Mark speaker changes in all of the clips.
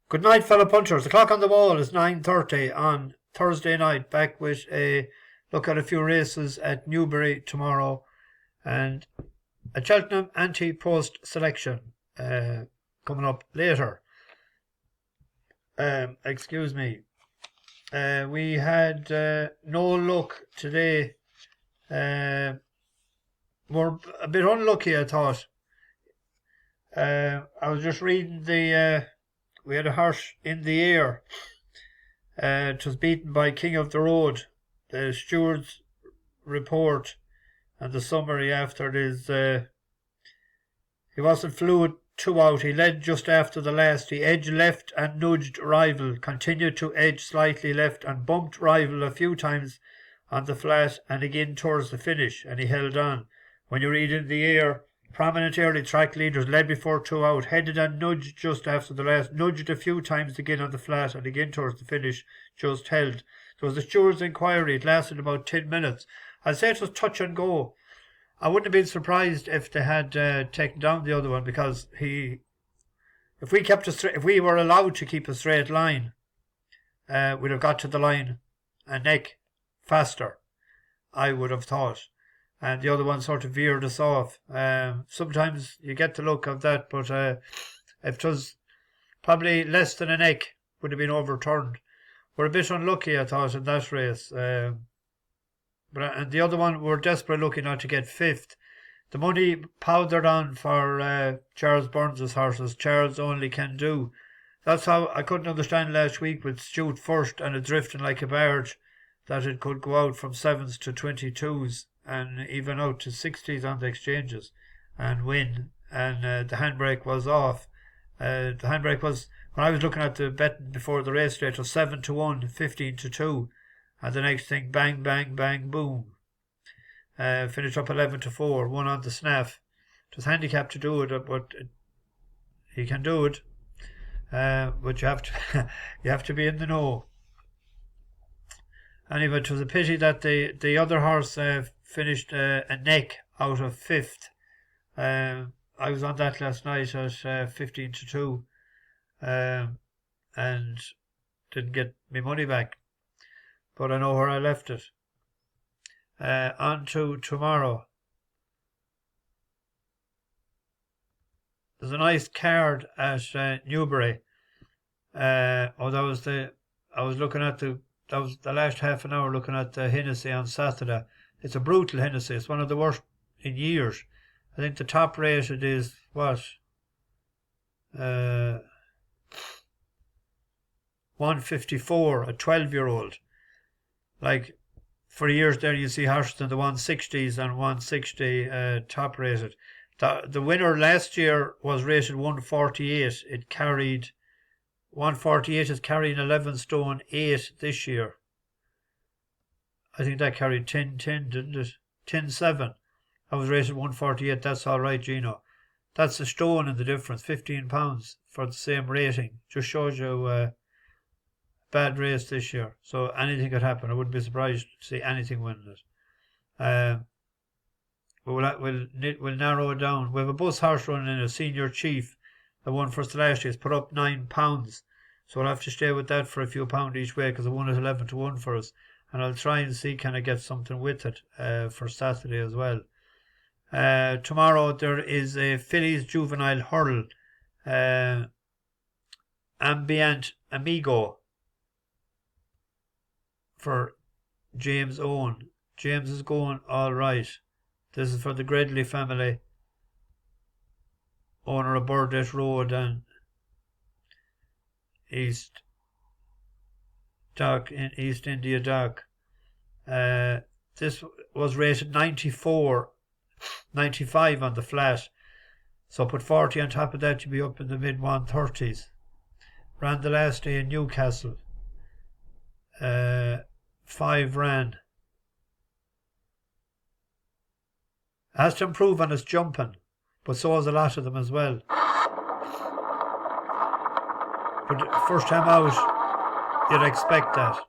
Speaker 1: Good night, fellow punchers. The clock on the wall is 9:30 on Thursday night. Back with a look at a few races at Newbury tomorrow and a Cheltenham anti-post selection coming up later. Excuse me. We had no luck today. We're a bit unlucky, I thought. I was just reading we had a horse in the air. It was beaten by King of the Road. The steward's report and the summary after it is he wasn't fluid 2 out. He led just after the last. He edged left and nudged rival, continued to edge slightly left and bumped rival a few times on the flat and again towards the finish, and he held on. When you read in the air, prominent early track leaders led before 2 out, headed and nudged just after the last, nudged a few times again on the flat and again towards the finish, just held. There was the steward's inquiry. It lasted about 10 minutes. I'd say it was touch and go. I wouldn't have been surprised if they had taken down the other one, because if we were allowed to keep a straight line, we'd have got to the line a neck faster, I would have thought. And the other one sort of veered us off. Sometimes you get the look of that, but if it was probably less than a neck, would have been overturned. We're a bit unlucky, I thought, in that race. And the other one, we're desperate lucky not to get fifth. The money powdered on for Charles Burns' horses. Charles only can do. That's how I couldn't understand last week with Stewart first and it drifting like a barge, that it could go out from 7s to 22s and even out to 60s on the exchanges and win. And the handbrake was off. The handbrake was, when I was looking at the betting before the race straight, it was 7-1, 15-2. And the next thing, bang, bang, bang, boom. Finished up 11-4, one on the snaff. It was handicapped to do it, but he can do it. But you have to, you have to be in the know. Anyway, it was a pity that the other horse finished a neck out of fifth. I was on that last night at 15-2, and didn't get my money back. But I know where I left it. On to tomorrow. There's a nice card at Newbury. That was the last half an hour looking at the Hennessy on Saturday. It's a brutal Hennessy. It's one of the worst in years. I think the top rated is what? 154, a 12-year-old. Like, for years there you see horses in the 160s and 160 top rated. The winner last year was rated 148. It carried 148 is carrying 11 stone 8 this year. I think that carried 10-10, didn't it? 10-7. I was rated 148. That's all right, Gino. That's a stone in the difference. £15 for the same rating. Just shows you bad race this year. So anything could happen. I wouldn't be surprised to see anything winning it. But we'll narrow it down. We have a bus horse running in, a senior chief. The one for last year has put up £9. So I'll have to stay with that for a few pounds each way, because the one is 11-1 for us. And I'll try and see can I get something with it for Saturday as well. Tomorrow there is a fillies juvenile hurl. Ambiente Amigo for James Owen. James is going all right. This is for the Gredley family, owner of Burdett Road and East Dock in East India Dock. This was rated 95 on the flat, so put 40 on top of that, you'd be up in the mid 130s. Ran the last day in Newcastle. 5 ran. Has to improve on his jumping, but so has a lot of them as well. But first time out, you'd expect that.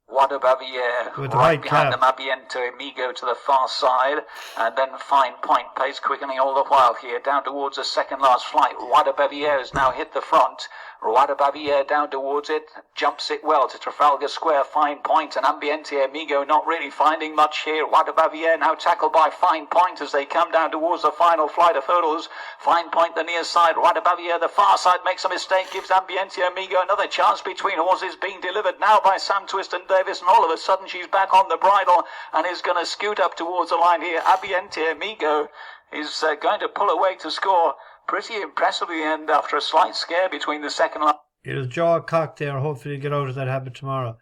Speaker 2: What a Bavier,
Speaker 1: With the
Speaker 2: right
Speaker 1: white
Speaker 2: behind
Speaker 1: cap.
Speaker 2: them, Ambiente, Amigo to the far side, and then fine point pace quickening all the while here, down towards the second last flight. What a Bavier has now hit the front. right above here, down towards it, jumps it well to Trafalgar Square, Fine Point, and Ambiente Amigo not really finding much here, right above here, now tackled by Fine Point as they come down towards the final flight of hurdles. Fine Point the near side, right above here, the far side makes a mistake, gives Ambiente Amigo another chance between horses, being delivered now by Sam Twist and Davis, and all of a sudden she's back on the bridle and is going to scoot up towards the line here. Ambiente Amigo is going to pull away to score pretty impressively, and after a slight scare between the second line.
Speaker 1: It was jaw cocked there. Hopefully get out of that habit tomorrow.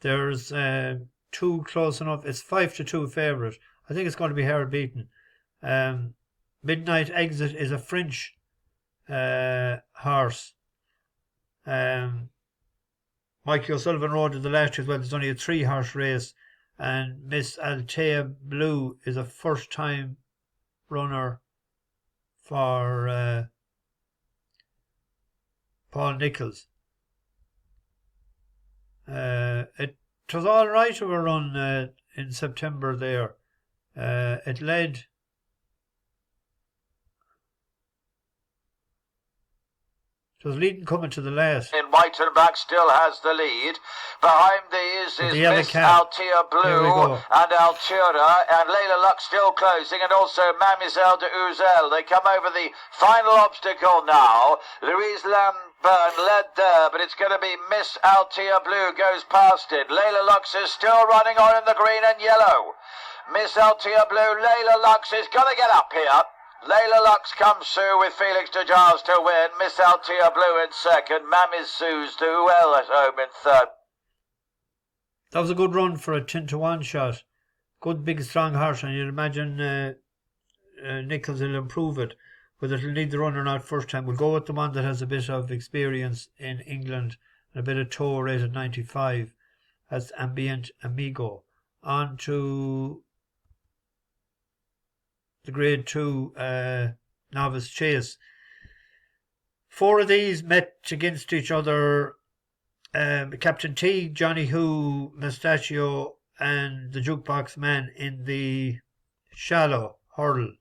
Speaker 1: There's two close enough. It's 5-2 favourite. I think it's going to be hard beaten. Midnight Exit is a French horse. Michael O'Sullivan rode in the last year as well. There's only a 3-horse race, and Miss Altea Blue is a first-time runner for Paul Nichols. It was all right of a run in September there. It led. It was leading coming to the last.
Speaker 3: In white and black still has the lead. Behind these is Miss Altea Blue and Altura, and Layla Luck still closing, and also Mademoiselle de Uzel. They come over the final obstacle now. Louise Lamburn led there, but it's going to be Miss Altea Blue goes past it. Layla Lux is still running on in the green and yellow. Miss Altea Blue, Layla Lux is going to get up here. Layla Lux comes through with Felix de Giles to win. Miss Altea Blue in second. Mammy Sue's do well at home in third.
Speaker 1: That was a good run for a 10-1 shot. Good, big, strong horse, and you'd imagine Nichols will improve it. Whether it'll need the run or not first time, we'll go with the one that has a bit of experience in England and a bit of toe, rated 95. That's Ambient Amigo. On to the Grade 2 Novice Chase. 4 of these met against each other. Captain T, Johnny Who, Mustachio, and the Jukebox Man in the shallow hurdle.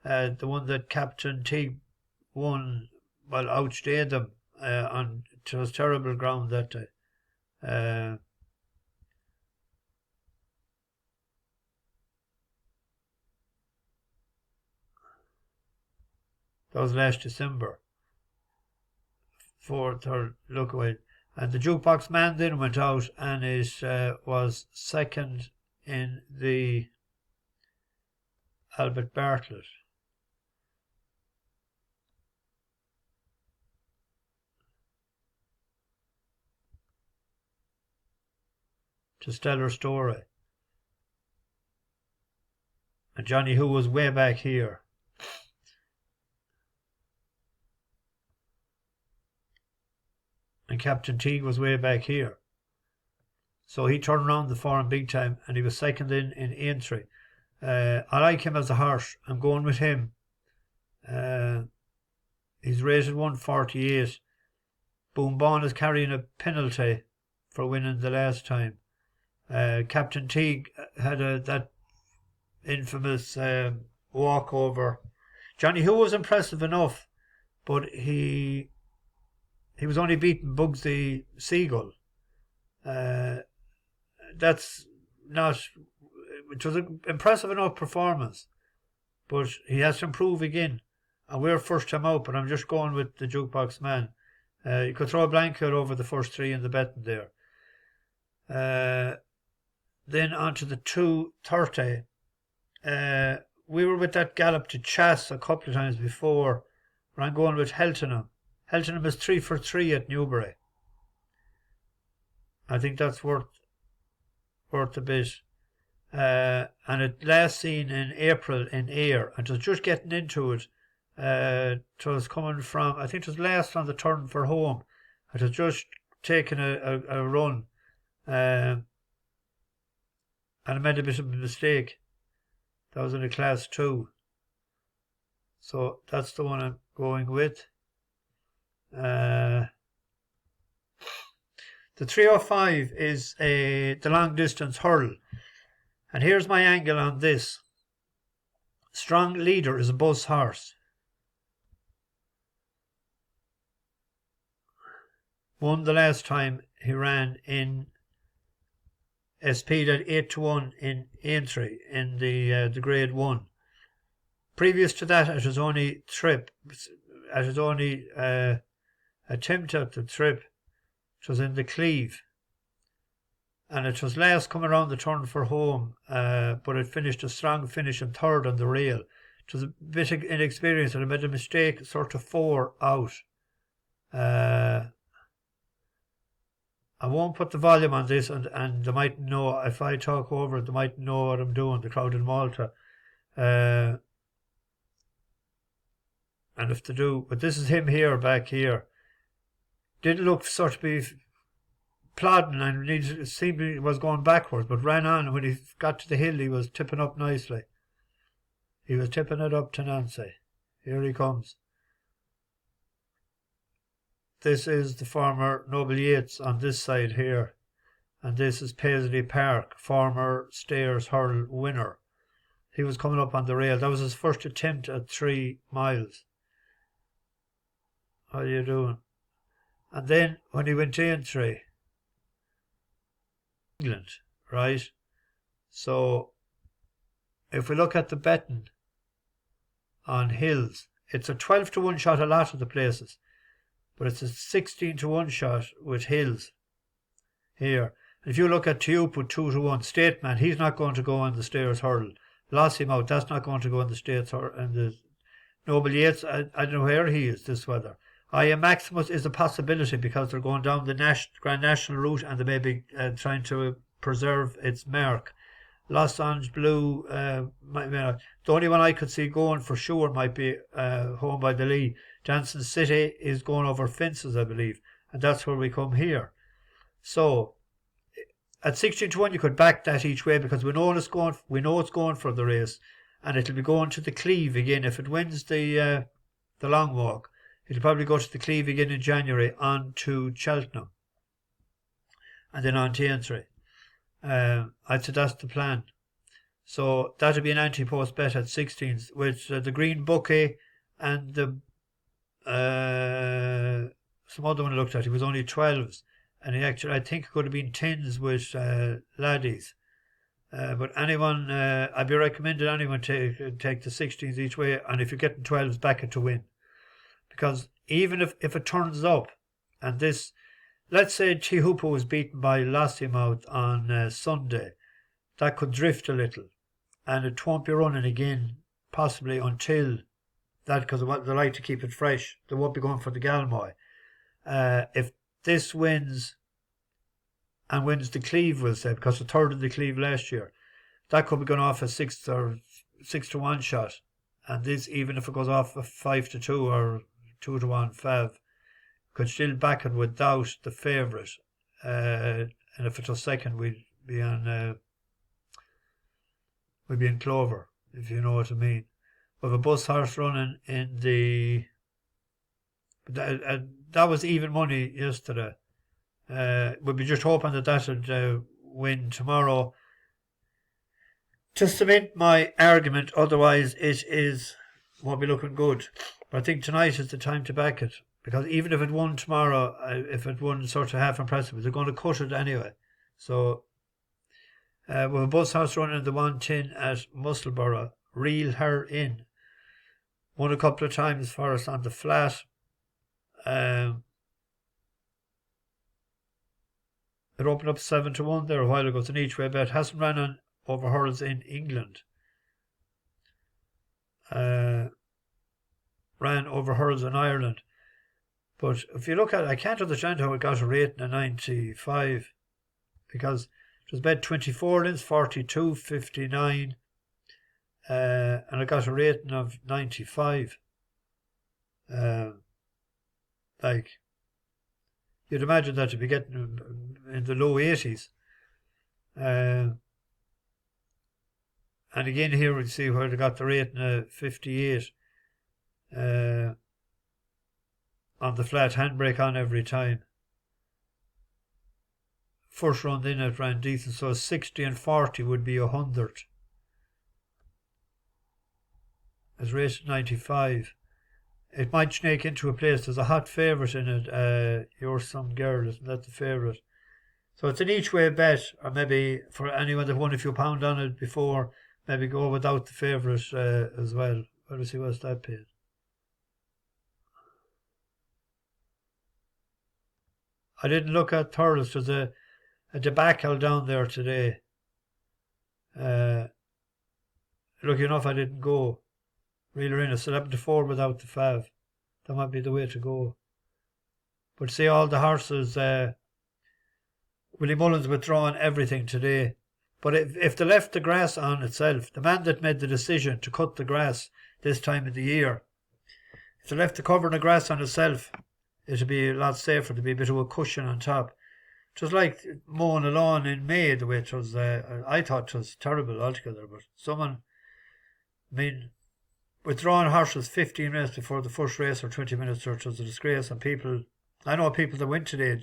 Speaker 1: The one that Captain T won, well, outstayed them on. It was terrible ground that day. That was last December. 4th or look away. And the Jukebox Man then went out and was second in the Albert Bartlett. To Stellar Story. And Johnny Who was way back here. And Captain Teague was way back here. So he turned around the form big time, and he was second in Aintree. I like him as a horse. I'm going with him. He's rated 148. Boom Bon is carrying a penalty for winning the last time. Captain Teague had that infamous walkover. Johnny Who was impressive enough, but he was only beating Bugsy Seagull. That's not. It was an impressive enough performance, but he has to improve again. And we're first time out, but I'm just going with the Jukebox Man. You could throw a blanket over the first 3 in the betting there. Then on to the 2:30. We were with that gallop to Chas a couple of times before. But I'm going with Heltenham. Heltenham is 3 for 3 at Newbury. I think that's worth a bit. And it last seen in April in Ayr, and it was just getting into it. It was coming from, I think it was last on the turn for home. It was just taking a run. And I made a bit of a mistake. That was in a class 2. So that's the one I'm going with. The 305 is the long distance hurl, and here's my angle on this. Strong Leader is a bus horse. won the last time he ran in a speed at 8-1 in Aintree in the Grade 1. Previous to that, at his only attempt at the trip, it was in the Cleve. And it was last come around the turn for home, but it finished a strong finish in third on the rail. It was a bit inexperienced and I made a mistake, sort of 4 out. I won't put the volume on this, and they might know, if I talk over it, they might know what I'm doing, the crowd in Malta. And if they do, but this is him here, back here. Didn't look sort of be plodding, and it seemed he was going backwards, but ran on, and when he got to the hill, he was tipping up nicely. He was tipping it up to Nancy. Here he comes. This is the former Noble Yates on this side here. And this is Paisley Park, former Stayers Hurl winner. He was coming up on the rail. That was his first attempt at 3 miles. How are you doing? And then when he went to Aintree, England, right? So if we look at the betting on hills, it's a 12-1 shot a lot of the places. But it's a 16-1 shot with hills here. If you look at Teupu 2-1, Stateman, he's not going to go on the Stayers Hurl. Lossiemouth, that's not going to go on the States or in the Noble Yates. I don't know where he is this weather. Maximus is a possibility because they're going down the Grand National route and they may be trying to preserve its mark. Los Angeles Blue, the only one I could see going for sure might be Home by the Lee. Jansen City is going over fences, I believe, and that's where we come here. So at 16-1 you could back that each way because we know it's going for the race, and it'll be going to the Cleve again. If it wins the long walk, it'll probably go to the Cleve again in January, on to Cheltenham, and then on to Aintree. I'd say that's the plan. So that'll be an anti-post bet at 16s with the Green Bookie and the some other one I looked at. He was only 12s, and he actually, I think, could have been 10s with laddies. But anyone, I'd be recommending anyone take the 16s each way, and if you're getting 12s, back it to win. Because even if it turns up, and this, let's say Teupu was beaten by Lossiemouth on Sunday, that could drift a little, and it won't be running again, possibly until that, because they like to keep it fresh. They won't be going for the Galmoy. If this wins and wins the Cleve, we'll say, because the third of the Cleve last year, that could be going off a 6-1 shot. And this, even if it goes off a 5-2 or 2-1 fav, could still back it without the favourite. And if it was second, we'd be in Clover, if you know what I mean. We have a bus horse running in the... that was even money yesterday. We'll be just hoping that would win tomorrow to cement my argument. Otherwise, won't be looking good. But I think tonight is the time to back it, because even if it won tomorrow, if it won sort of half impressive, they're going to cut it anyway. So we have a bus horse running in the 110 at Musselburgh. Reel Her In. Won a couple of times for us on the flat. It opened up 7-1 there a while ago. It's an each way bet. Hasn't ran on over hurls in England. Ran over hurls in Ireland. But if you look at it, I can't understand how it got a rating of 95, because it was bet 24 lengths, 42, 59, and it got a rating of 95. Like, you'd imagine that to be getting in the low 80s. And again here we see where they got the rating of 58. On the flat, handbrake on every time. First round in it ran decent, so 60 and 40 would be 100. It's rated 95. it might snake into a place. There's a hot favourite in it. You're Some Girl, isn't that the favourite? So it's an each way bet, or maybe for anyone that won a few pound on it before, maybe go without the favourite as well. Let us see what's that paid. I didn't look at Thurles. There's a debacle down there today. Lucky enough I didn't go. Reeler in, it's 11-4 without the fav. That might be the way to go. But see, all the horses, Willie Mullins withdrawing everything today. But if they left the grass on itself, the man that made the decision to cut the grass this time of the year, if they left the cover of the grass on itself, it'd be a lot safer. There'd be a bit of a cushion on top. Just like mowing a lawn in May, the way it was, I thought it was terrible altogether. But someone, withdrawing horses 15 minutes before the first race or 20 minutes, it was a disgrace. And people, I know people that went today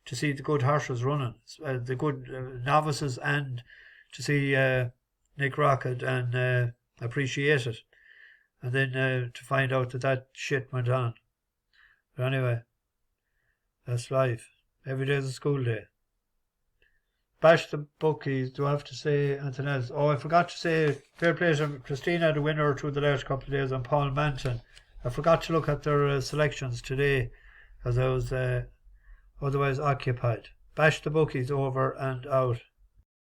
Speaker 1: to see the good horses running, the good novices, and to see Nick Rocket and appreciate it. And then to find out that shit went on. But anyway, that's life. Every day is a school day. Bash the bookies. Do I have to say anything else? Oh, I forgot to say, fair play to Christina, the winner through the last couple of days, and Paul Manton. I forgot to look at their selections today, as I was otherwise occupied. Bash the bookies, over and out.